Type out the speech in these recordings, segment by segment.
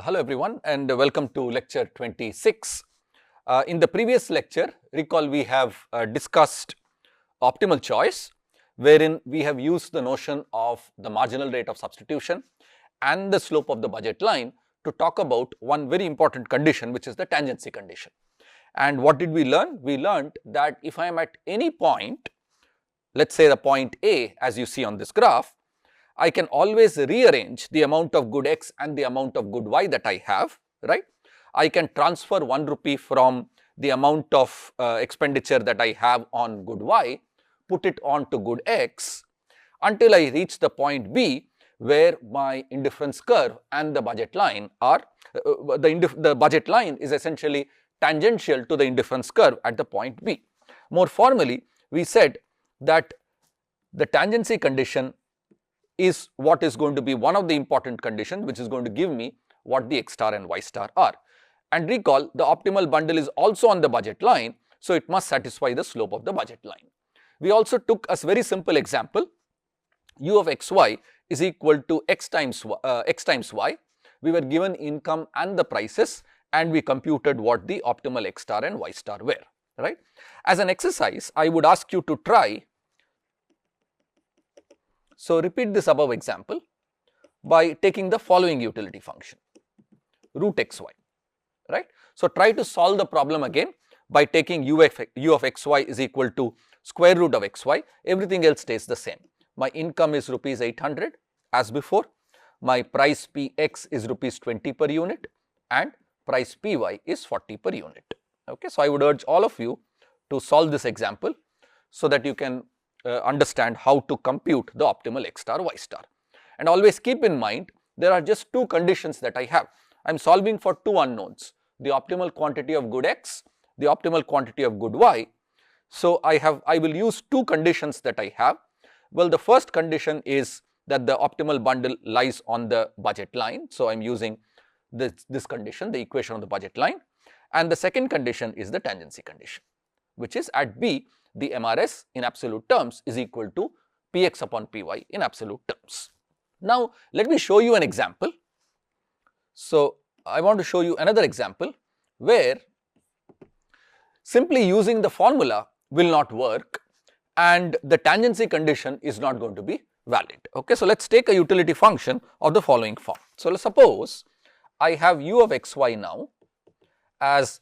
Hello everyone and welcome to lecture 26. In the previous lecture, recall we have discussed optimal choice, wherein we have used the notion of the marginal rate of substitution and the slope of the budget line to talk about one very important condition, which is the tangency condition. And what did we learn? We learned that if I am at any point, let's say the point A as you see on this graph, I can always rearrange the amount of good X and the amount of good Y that I have, right. I can transfer 1 rupee from the amount of expenditure that I have on good Y, put it on to good X until I reach the point B where my indifference curve and the budget line are, the budget line is essentially tangential to the indifference curve at the point B. More formally, we said that the tangency condition is what is going to be one of the important conditions which is going to give me what the X star and Y star are. And recall, the optimal bundle is also on the budget line, so it must satisfy the slope of the budget line. We also took a very simple example, u of xy is equal to x times y. We were given income and the prices and we computed what the optimal X star and Y star were, right. As an exercise, I would ask you to try. So, repeat this above example by taking the following utility function, root xy, right. So, try to solve the problem again by taking u of xy is equal to square root of xy, everything else stays the same. My income is rupees 800 as before, my price Px is rupees 20 per unit and price Py is 40 per unit. Okay. So, I would urge all of you to solve this example so that you can understand how to compute the optimal X star Y star. And always keep in mind, there are just two conditions that I have. I am solving for two unknowns, the optimal quantity of good X, the optimal quantity of good Y. So, I will use two conditions that I have. Well, the first condition is that the optimal bundle lies on the budget line. So, I am using this condition, the equation of the budget line, and the second condition is the tangency condition, which is at B the MRS in absolute terms is equal to Px upon Py in absolute terms. Now, let me show you an example. So, I want to show you another example where simply using the formula will not work and the tangency condition is not going to be valid. Okay. So, let us take a utility function of the following form. So, let's suppose I have u of xy now as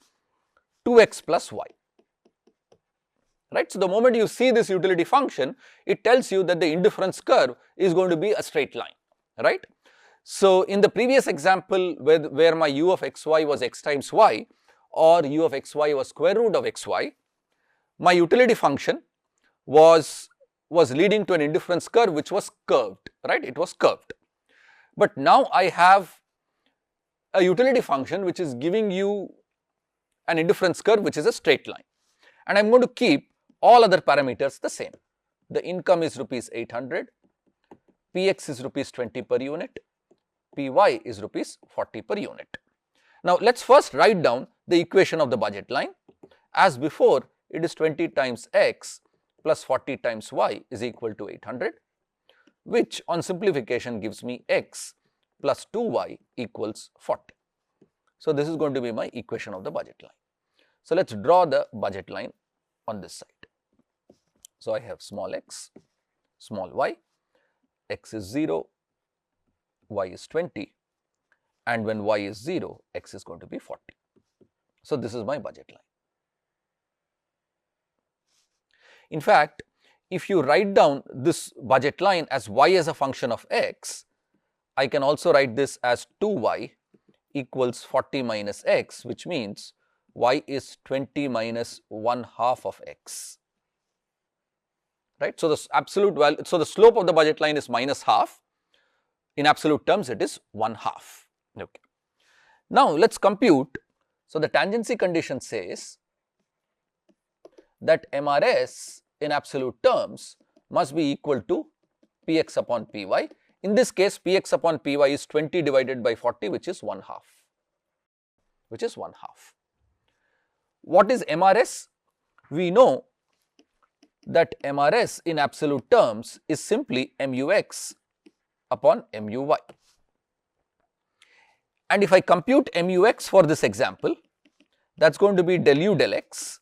2x plus y. Right. So, the moment you see this utility function, it tells you that the indifference curve is going to be a straight line, right. So, in the previous example where my u of xy was x times y or u of xy was square root of xy, my utility function was leading to an indifference curve which was curved, right, it was curved. But now I have a utility function which is giving you an indifference curve which is a straight line, and I am going to keep all other parameters the same. The income is rupees 800, Px is rupees 20 per unit, Py is rupees 40 per unit. Now, let us first write down the equation of the budget line. As before, it is 20 times x plus 40 times y is equal to 800, which on simplification gives me x plus 2y equals 40. So, this is going to be my equation of the budget line. So, let us draw the budget line on this side. So, I have small x, small y, x is 0, y is 20, and when y is 0, x is going to be 40. So, this is my budget line. In fact, if you write down this budget line as y as a function of x, I can also write this as 2y equals 40 minus x, which means y is 20 minus 1/2 of x, right. So, the absolute value, so the slope of the budget line is minus half, in absolute terms it is 1/2. Okay. Now, let us compute. So, the tangency condition says that MRS in absolute terms must be equal to Px upon Py. In this case, Px upon Py is 20 divided by 40, which is 1/2, which is 1/2. What is MRS? We know that MRS in absolute terms is simply MUX upon MUY. And if I compute MUX for this example, that's going to be del U del X.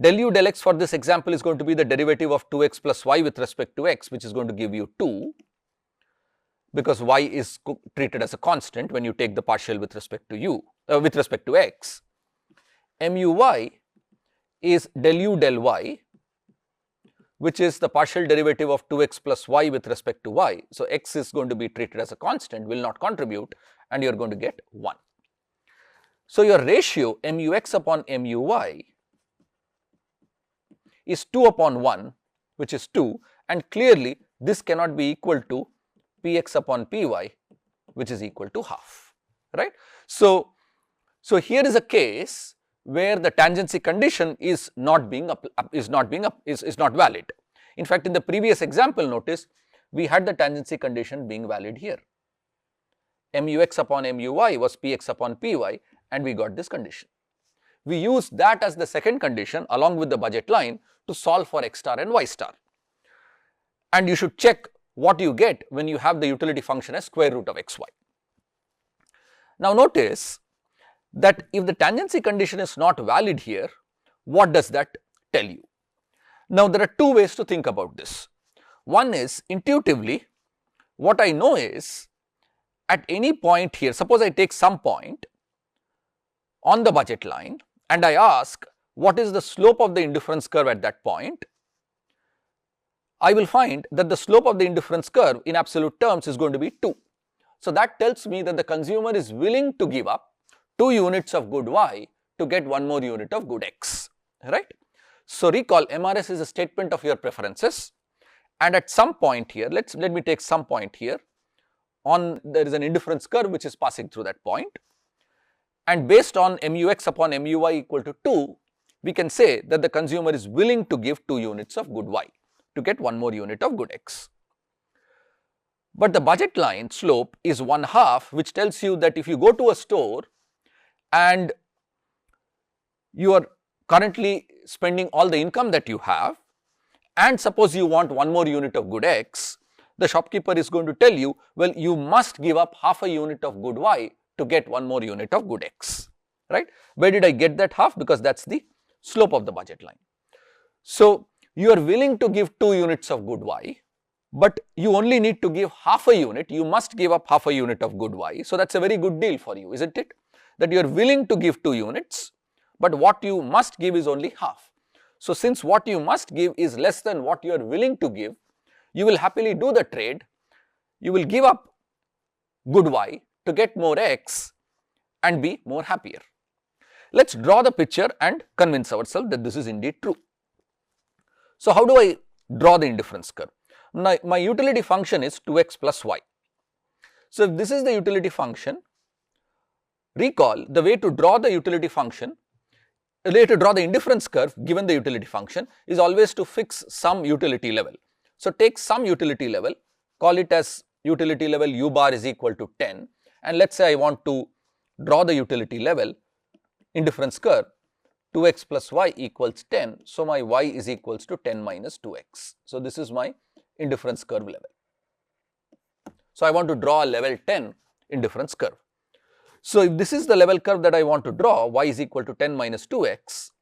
Del U del X for this example is going to be the derivative of 2x plus y with respect to x, which is going to give you 2, because y is treated as a constant when you take the partial with respect to x. MUY is del U del y, which is the partial derivative of 2x plus y with respect to y. So, x is going to be treated as a constant, will not contribute, and you are going to get 1. So, your ratio MUX upon MUY is 2 upon 1, which is 2, and clearly this cannot be equal to Px upon Py, which is equal to half, right. So here is a case where the tangency condition is not valid. In fact, in the previous example, notice we had the tangency condition being valid here. MUX upon MUY was Px upon Py, and we got this condition. We use that as the second condition along with the budget line to solve for x star and y star. And you should check what you get when you have the utility function as square root of xy. Now notice that if the tangency condition is not valid here, what does that tell you? Now there are two ways to think about this. One is intuitively, what I know is at any point here, suppose I take some point on the budget line and I ask what is the slope of the indifference curve at that point, I will find that the slope of the indifference curve in absolute terms is going to be 2. So that tells me that the consumer is willing to give up 2 units of good y to get 1 more unit of good x, right. So recall, MRS is a statement of your preferences, and at some point here, let me take some point here, there is an indifference curve which is passing through that point, and based on MUX upon MUY equal to 2, we can say that the consumer is willing to give 2 units of good y to get 1 more unit of good x. But the budget line slope is 1/2, which tells you that if you go to a store and you are currently spending all the income that you have, and suppose you want 1 more unit of good x, the shopkeeper is going to tell you, well, you must give up half a unit of good y to get 1 more unit of good x, right. Where did I get that half? Because that is the slope of the budget line. So you are willing to give 2 units of good y, but you only need to give half a unit, you must give up half a unit of good y. So that is a very good deal for you, isn't it? That you are willing to give 2 units, but what you must give is only half. So since what you must give is less than what you are willing to give, you will happily do the trade, you will give up good y to get more x and be more happier. Let us draw the picture and convince ourselves that this is indeed true. So how do I draw the indifference curve? Now my utility function is 2x plus y. So if this is the utility function, recall the way to draw the utility function, the way to draw the indifference curve given the utility function is always to fix some utility level. So take some utility level, call it as utility level u bar is equal to 10, and let us say I want to draw the utility level indifference curve 2x plus y equals 10. So my y is equals to 10 minus 2x. So this is my indifference curve level. So I want to draw a level 10 indifference curve. So if this is the level curve that I want to draw, y is equal to 10 minus 2x,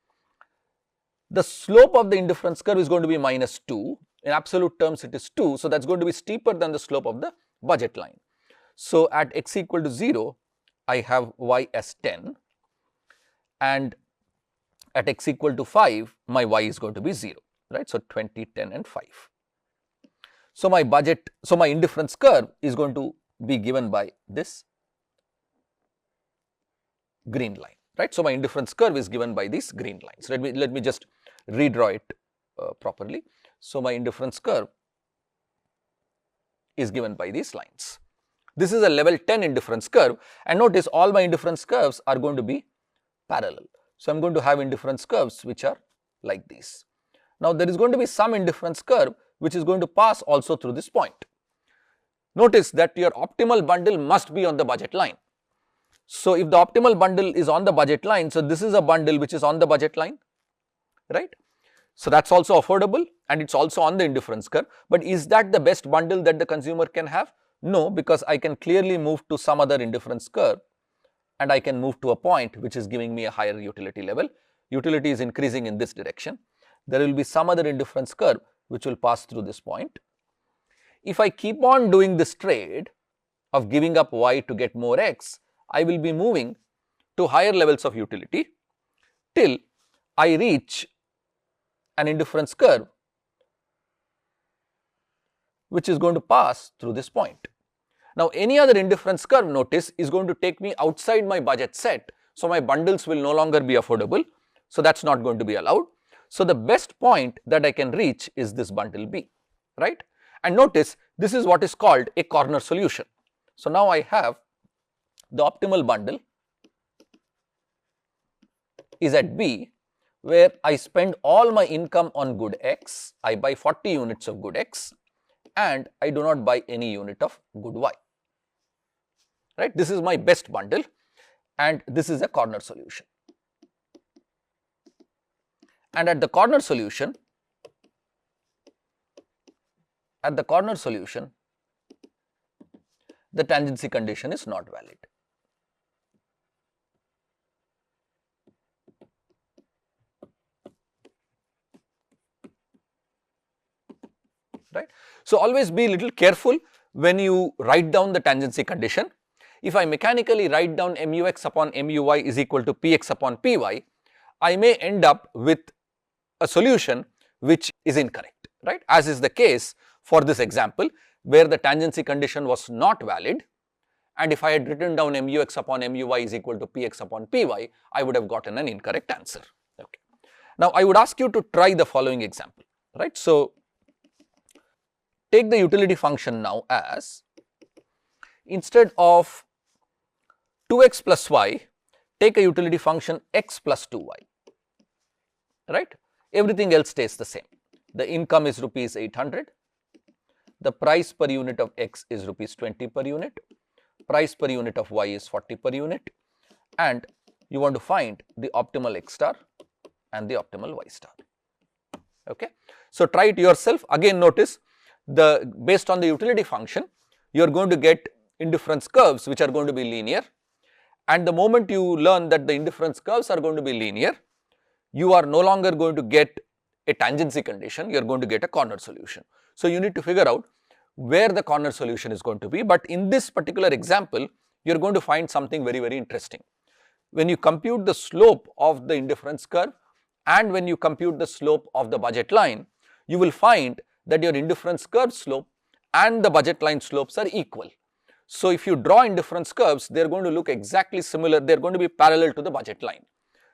the slope of the indifference curve is going to be minus 2. In absolute terms it is 2. So that is going to be steeper than the slope of the budget line. So at x equal to 0, I have y as 10, and at x equal to 5, my y is going to be 0, right. So 20, 10 and 5. So my indifference curve is going to be given by this green line, right. So my indifference curve is given by these green lines. Let me just redraw it properly. So my indifference curve is given by these lines. This is a level 10 indifference curve, and notice all my indifference curves are going to be parallel. So I am going to have indifference curves which are like these. Now there is going to be some indifference curve which is going to pass also through this point. Notice that your optimal bundle must be on the budget line. So if the optimal bundle is on the budget line, so this is a bundle which is on the budget line, right. So that is also affordable and it is also on the indifference curve, but is that the best bundle that the consumer can have? No, because I can clearly move to some other indifference curve and I can move to a point which is giving me a higher utility level. Utility is increasing in this direction. There will be some other indifference curve which will pass through this point. If I keep on doing this trade of giving up y to get more x, I will be moving to higher levels of utility till I reach an indifference curve which is going to pass through this point. Now, any other indifference curve, notice, is going to take me outside my budget set. So, my bundles will no longer be affordable. So, that is not going to be allowed. So, the best point that I can reach is this bundle B, right. And notice, this is what is called a corner solution. So, now I have the optimal bundle is at B, where I spend all my income on good X, I buy 40 units of good X and I do not buy any unit of good Y, right. This is my best bundle and this is a corner solution. And at the corner solution, the tangency condition is not valid. Right. So, always be a little careful when you write down the tangency condition. If I mechanically write down MUX upon MUY is equal to PX upon PY, I may end up with a solution which is incorrect, right, as is the case for this example where the tangency condition was not valid, and if I had written down MUX upon MUY is equal to PX upon PY, I would have gotten an incorrect answer. Okay. Now, I would ask you to try the following example, right. So, take the utility function now as, instead of 2x plus y, take a utility function x plus 2y, right. Everything else stays the same. The income is rupees 800, the price per unit of x is rupees 20 per unit, price per unit of y is 40 per unit, and you want to find the optimal x star and the optimal y star. Okay. So, try it yourself. Again, notice, based on the utility function, you are going to get indifference curves which are going to be linear, and the moment you learn that the indifference curves are going to be linear, you are no longer going to get a tangency condition, you are going to get a corner solution. So, you need to figure out where the corner solution is going to be, but in this particular example, you are going to find something very, very interesting. When you compute the slope of the indifference curve and when you compute the slope of the budget line, you will find that your indifference curve slope and the budget line slopes are equal. So, if you draw indifference curves, they are going to look exactly similar, they are going to be parallel to the budget line.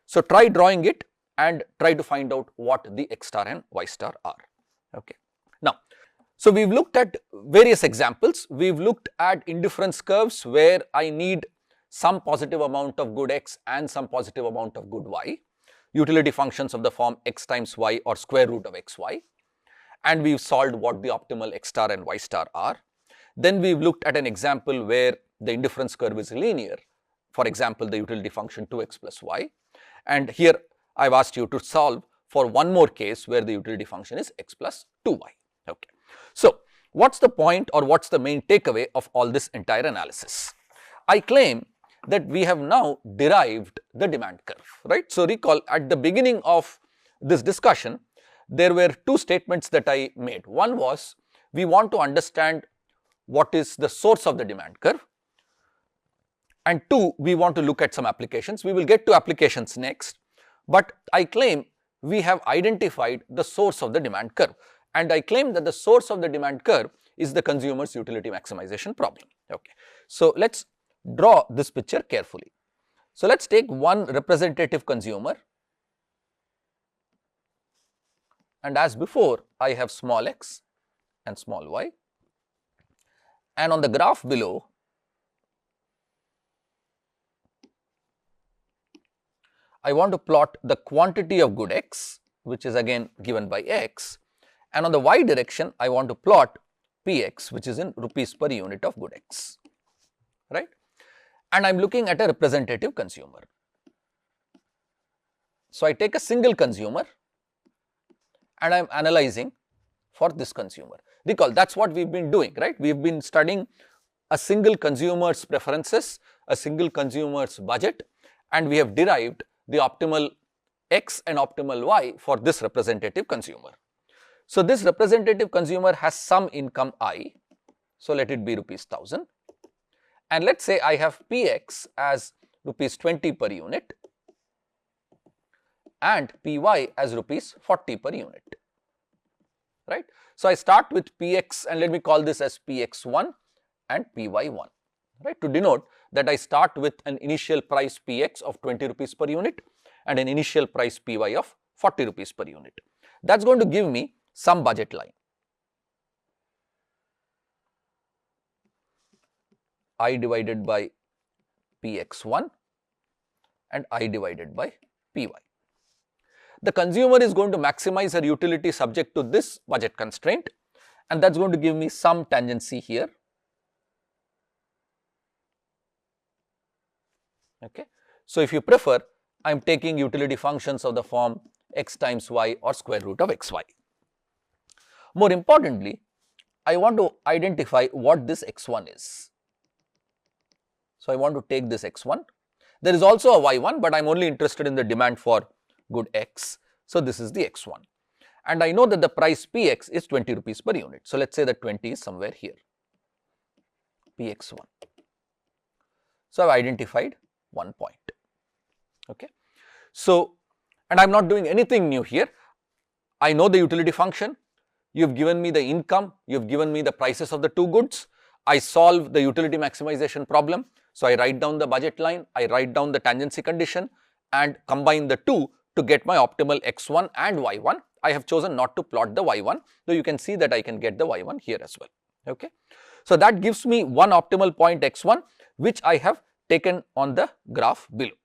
So, try drawing it and try to find out what the x star and y star are. Okay. Now, so we have looked at various examples. We have looked at indifference curves where I need some positive amount of good x and some positive amount of good y, utility functions of the form x times y or square root of xy, and we have solved what the optimal x star and y star are. Then we have looked at an example where the indifference curve is linear, for example, the utility function 2x plus y, and here I have asked you to solve for one more case where the utility function is x plus 2y. Okay. So, what is the point or what is the main takeaway of all this entire analysis? I claim that we have now derived the demand curve, right. So, recall at the beginning of this discussion, there were two statements that I made. One was, we want to understand what is the source of the demand curve, and two, we want to look at some applications. We will get to applications next, but I claim we have identified the source of the demand curve, and I claim that the source of the demand curve is the consumer's utility maximization problem. Okay. So, let us draw this picture carefully. So, let us take one representative consumer, and as before I have small x and small y, and on the graph below I want to plot the quantity of good x, which is again given by x, and on the y direction I want to plot Px, which is in rupees per unit of good x, right, and I am looking at a representative consumer. So, I take a single consumer and I am analyzing for this consumer. Recall, that is what we have been doing, right. We have been studying a single consumer's preferences, a single consumer's budget, and we have derived the optimal X and optimal Y for this representative consumer. So, this representative consumer has some income I, so let it be rupees 1000, and let us say I have Px as rupees 20 per unit and Py as rupees 40 per unit, right. So, I start with Px and let me call this as Px1 and Py1, right, to denote that I start with an initial price Px of 20 rupees per unit and an initial price Py of 40 rupees per unit. That is going to give me some budget line. I divided by Px1 and I divided by Py. The consumer is going to maximize her utility subject to this budget constraint, and that is going to give me some tangency here. Okay. So, if you prefer, I am taking utility functions of the form x times y or square root of xy. More importantly, I want to identify what this x1 is. So, I want to take this x1. There is also a y1, but I am only interested in the demand for good x. So, this is the x1, and I know that the price Px is 20 rupees per unit. So, let us say that 20 is somewhere here, Px1. So, I have identified one point. Okay. So, and I am not doing anything new here. I know the utility function, you have given me the income, you have given me the prices of the two goods. I solve the utility maximization problem. So, I write down the budget line, I write down the tangency condition and combine the two to get my optimal x1 and y1. I have chosen not to plot the y1, though you can see that I can get the y1 here as well. Okay. So, that gives me one optimal point x1, which I have taken on the graph below.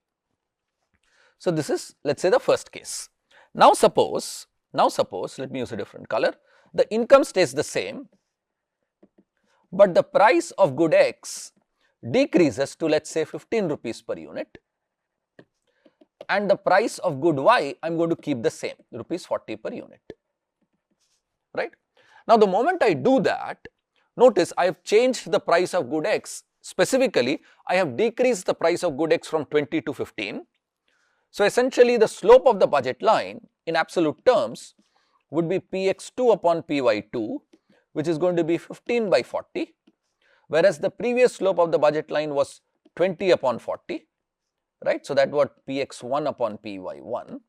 So, this is, let us say, the first case. Now suppose let me use a different color. The income stays the same, but the price of good x decreases to, let us say, 15 rupees per unit, and the price of good y I am going to keep the same, rupees 40 per unit, right. Now, the moment I do that, notice I have changed the price of good x. Specifically, I have decreased the price of good x from 20 to 15. So, essentially the slope of the budget line in absolute terms would be Px2 upon Py2, which is going to be 15 by 40, whereas the previous slope of the budget line was 20 upon 40, right. So, that was Px1 upon Py1.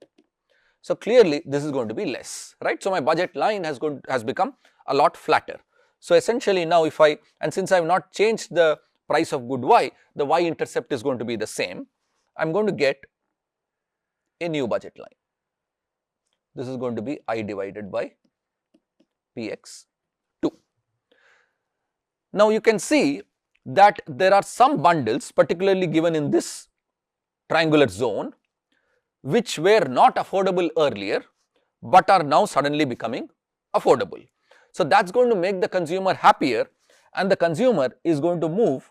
So, clearly this is going to be less, right. So, my budget line has become a lot flatter. So, essentially now if I, and since I have not changed the price of good y, the y intercept is going to be the same. I am going to get a new budget line. This is going to be I divided by Px2. Now, you can see that there are some bundles, particularly given in this triangular zone, which were not affordable earlier, but are now suddenly becoming affordable. So, that is going to make the consumer happier, and the consumer is going to move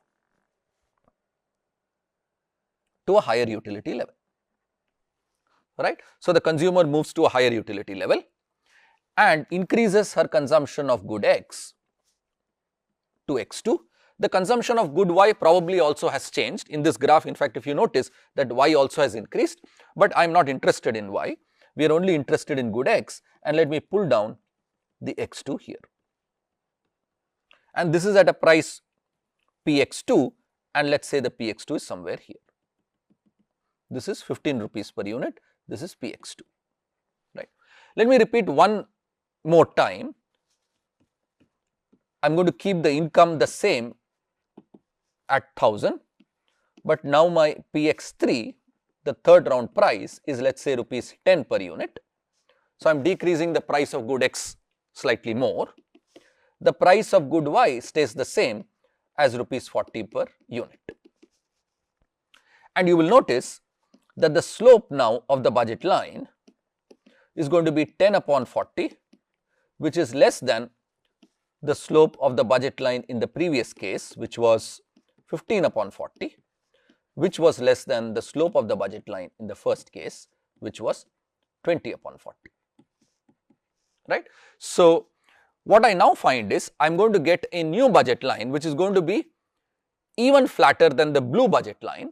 to a higher utility level, right. So, the consumer moves to a higher utility level and increases her consumption of good x to x2. The consumption of good y probably also has changed in this graph. In fact, if you notice that y also has increased, but I am not interested in y, we are only interested in good x, and let me pull down the x2 here. And this is at a price Px2, and let us say the Px2 is somewhere here. This is 15 rupees per unit, this is Px2, right. Let me repeat one more time. I am going to keep the income the same at 1000, but now my Px3, the third round price, is, let us say, rupees 10 per unit. So, I am decreasing the price of good x slightly more. The price of good y stays the same as rupees 40 per unit. And you will notice that the slope now of the budget line is going to be 10 upon 40, which is less than the slope of the budget line in the previous case, which was 15 upon 40, which was less than the slope of the budget line in the first case, which was 20 upon 40, right. So, what I now find is I am going to get a new budget line, which is going to be even flatter than the blue budget line,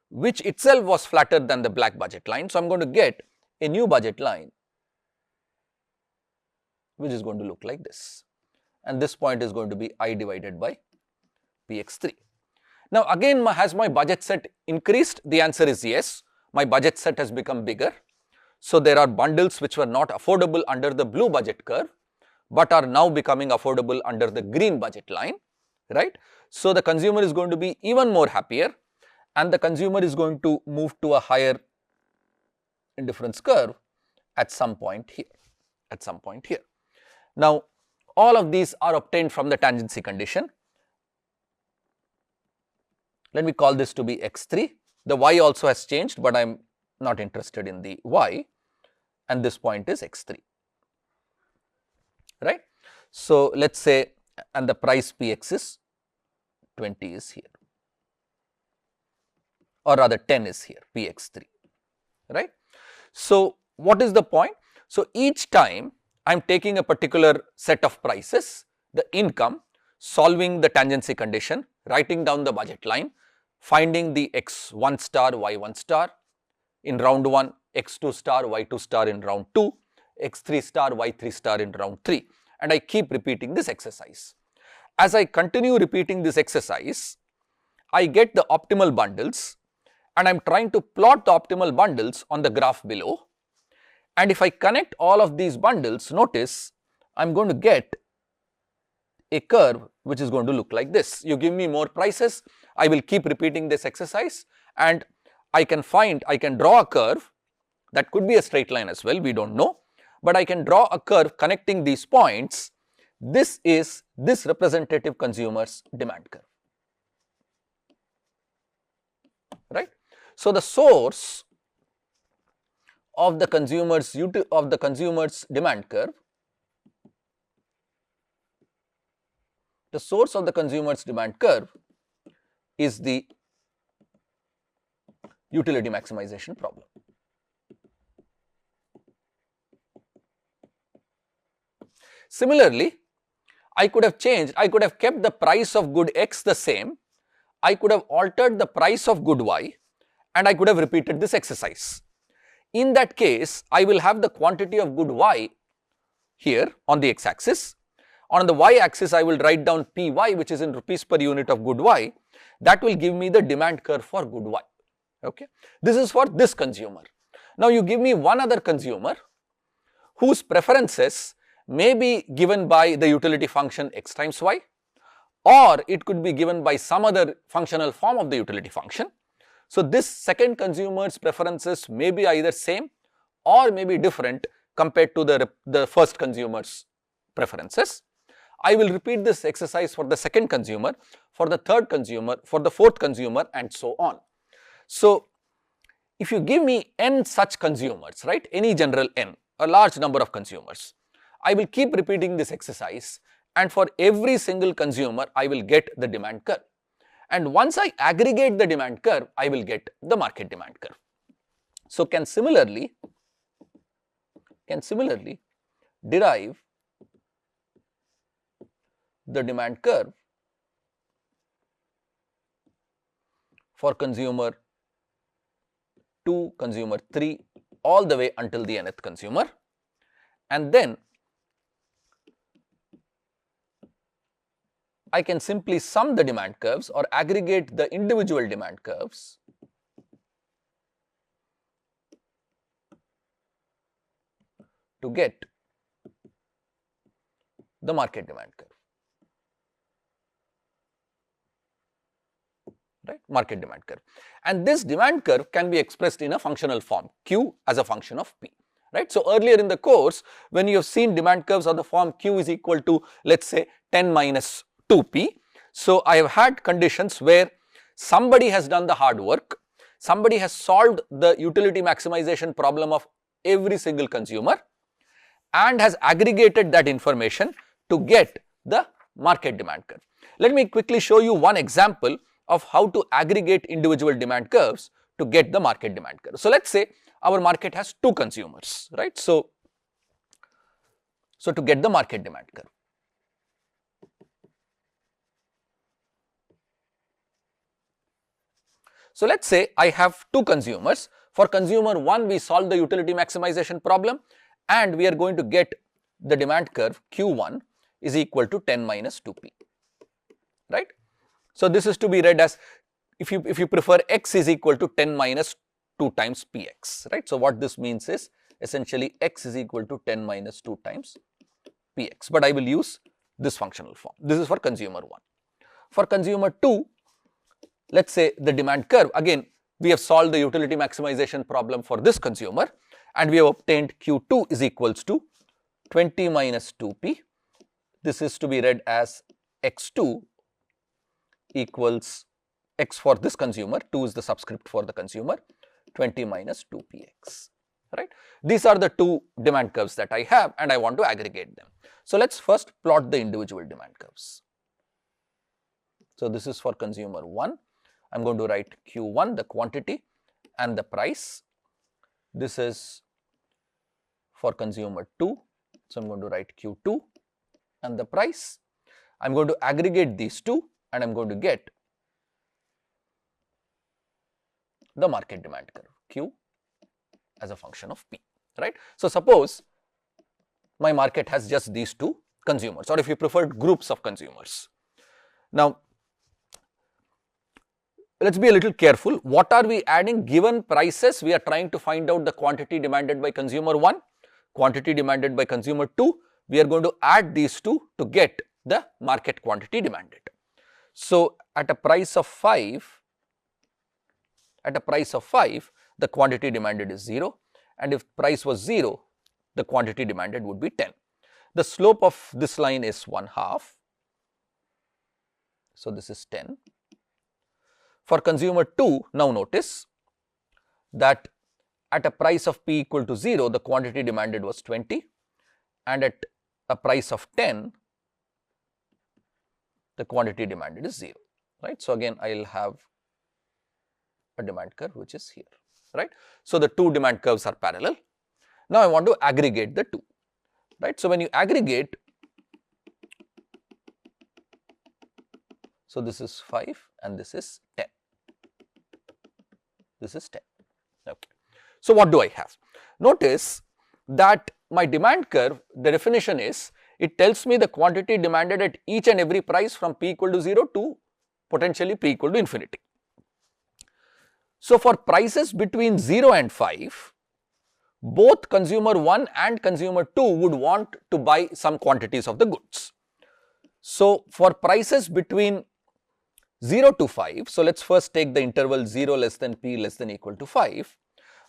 which itself was flatter than the black budget line. So, I am going to get a new budget line which is going to look like this, and this point is going to be I divided by Px3. Now, again, has my budget set increased? The answer is yes, my budget set has become bigger. So, there are bundles which were not affordable under the blue budget curve, but are now becoming affordable under the green budget line, right. So, the consumer is going to be even more happier, and the consumer is going to move to a higher indifference curve at some point here, Now, all of these are obtained from the tangency condition. Let me call this to be x3. The y also has changed, but I am not interested in the y, and this point is x3, right. So, let us say, and the price Px is 20 is here, or rather 10 is here, Px3, right. So, what is the point? So, each time I am taking a particular set of prices, the income, solving the tangency condition, writing down the budget line, finding the x1 star, y1 star in round 1, x2 star, y2 star in round 2, x3 star, y3 star in round 3, and I keep repeating this exercise. As I continue repeating this exercise, I get the optimal bundles, and I am trying to plot the optimal bundles on the graph below. And if I connect all of these bundles, notice I am going to get a curve which is going to look like this. You give me more prices, I will keep repeating this exercise, and I can draw a curve that could be a straight line as well, we do not know, but I can draw a curve connecting these points. This is this representative consumer's demand curve, right. So, the source of the consumer's demand curve, is the utility maximization problem. Similarly, I could have kept the price of good X the same, I could have altered the price of good Y, and I could have repeated this exercise. In that case, I will have the quantity of good Y here on the x axis. On the y axis, I will write down Py, which is in rupees per unit of good Y. That will give me the demand curve for good Y. Okay. This is for this consumer. Now, you give me one other consumer whose preferences may be given by the utility function x times y, or it could be given by some other functional form of the utility function. So, this second consumer's preferences may be either same or may be different compared to the first consumer's preferences. I will repeat this exercise for the second consumer, for the third consumer, for the fourth consumer, and so on. So, if you give me n such consumers, right, any general n, a large number of consumers, I will keep repeating this exercise, and for every single consumer, I will get the demand curve. And once I aggregate the demand curve, I will get the market demand curve. So, can similarly derive the demand curve for consumer 2, consumer 3, all the way until the nth consumer, and then I can simply sum the demand curves or aggregate the individual demand curves to get the market demand curve, right, market demand curve. And this demand curve can be expressed in a functional form, Q as a function of P, right. So, earlier in the course, when you have seen demand curves of the form Q is equal to, let us say, 10 minus 2p. So, I have had conditions where somebody has done the hard work, somebody has solved the utility maximization problem of every single consumer and has aggregated that information to get the market demand curve. Let me quickly show you one example of how to aggregate individual demand curves to get the market demand curve. So, let us say our market has 2 consumers, right. So, to get the market demand curve, So let's say I have two consumers. For consumer 1, we solve the utility maximization problem and we are going to get the demand curve Q1 is equal to 10 minus 2p, right. So this is to be read as, if you prefer, x is equal to 10 minus 2 times px, right. So what this means is essentially x is equal to 10 minus 2 times px, but I will use this functional form. This is for consumer 1. For consumer 2, let's say the demand curve, again we have solved the utility maximization problem for this consumer and we have obtained Q2 is equals to 20 minus 2p. This is to be read as x2 equals x for this consumer, 2 is the subscript for the consumer, 20 minus 2px, right. These are the two demand curves that I have and I want to aggregate them. So let's first plot the individual demand curves. So this is for consumer 1. I'm going to write Q1, the quantity, and the price. This is for consumer 2. So I'm going to write Q2 and the price. I'm going to aggregate these two and I'm going to get the market demand curve Q as a function of P, right. So suppose my market has just these two consumers, or if you prefer, groups of consumers. Now let's be a little careful. What are we adding? Given prices, we are trying to find out the quantity demanded by consumer 1, quantity demanded by consumer 2. We are going to add these two to get the market quantity demanded. So at a price of 5, the quantity demanded is 0, and if price was 0, the quantity demanded would be 10. The slope of this line is 1/2. So this is 10. For consumer 2, now notice that at a price of p equal to 0, the quantity demanded was 20, and at a price of 10, the quantity demanded is 0, right. So again, I will have a demand curve which is here, right. So the two demand curves are parallel. Now I want to aggregate the two, right. So when you aggregate, so this is 5 and this is 10. This is 10. Okay. So what do I have? Notice that my demand curve, the definition is, it tells me the quantity demanded at each and every price from p equal to 0 to potentially p equal to infinity. So for prices between 0 and 5, both consumer 1 and consumer 2 would want to buy some quantities of the goods. So for prices between 0 to 5, so let's first take the interval 0 less than p less than equal to 5.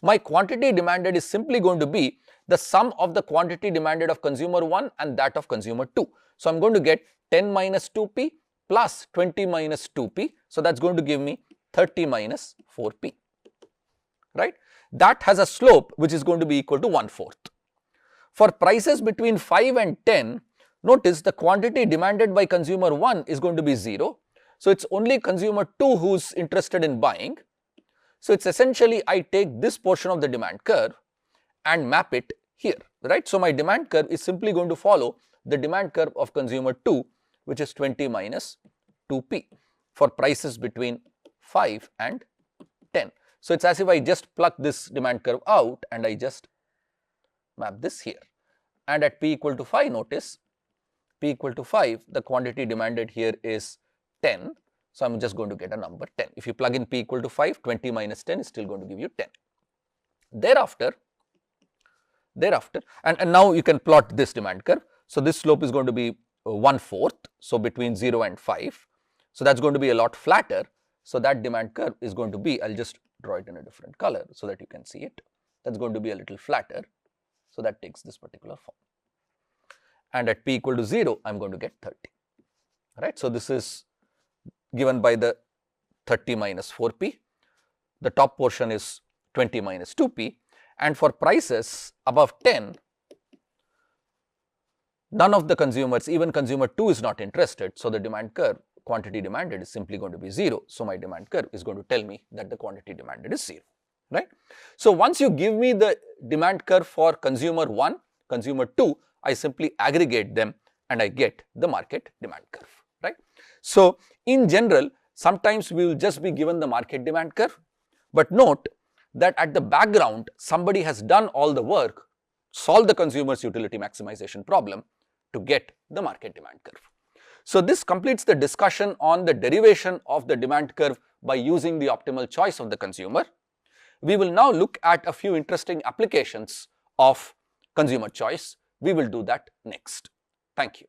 My quantity demanded is simply going to be the sum of the quantity demanded of consumer 1 and that of consumer 2. So I'm going to get 10 minus 2p plus 20 minus 2p. So that's going to give me 30 minus 4p, right. That has a slope which is going to be equal to 1/4. For prices between 5 and 10, notice the quantity demanded by consumer 1 is going to be 0. So it's only consumer 2 who's interested in buying. So it's essentially, I take this portion of the demand curve and map it here, right. So my demand curve is simply going to follow the demand curve of consumer 2, which is 20 minus 2p for prices between 5 and 10. So it's as if I just pluck this demand curve out and I just map this here. And at p equal to 5, notice p equal to 5, the quantity demanded here is 10. So I'm just going to get a number 10. If you plug in p equal to 5, 20 minus 10 is still going to give you 10. Thereafter, and now you can plot this demand curve. So this slope is going to be 1/4. So between 0 and 5. So that's going to be a lot flatter. So that demand curve is going to be, I'll just draw it in a different color so that you can see it. That's going to be a little flatter. So that takes this particular form. And at p equal to 0, I'm going to get 30, right. So this is given by the 30 minus 4p. The top portion is 20 minus 2p. And for prices above 10, none of the consumers, even consumer 2 is not interested. So the demand curve, quantity demanded is simply going to be 0. So my demand curve is going to tell me that the quantity demanded is 0, right. So once you give me the demand curve for consumer 1, consumer 2, I simply aggregate them and I get the market demand curve, right. So in general, Sometimes we will just be given the market demand curve, but note that at the background somebody has done all the work, solve the consumer's utility maximization problem to get the market demand curve. So this completes the discussion on the derivation of the demand curve by using the optimal choice of the consumer. We will now look at a few interesting applications of consumer choice. We will do that next. Thank you.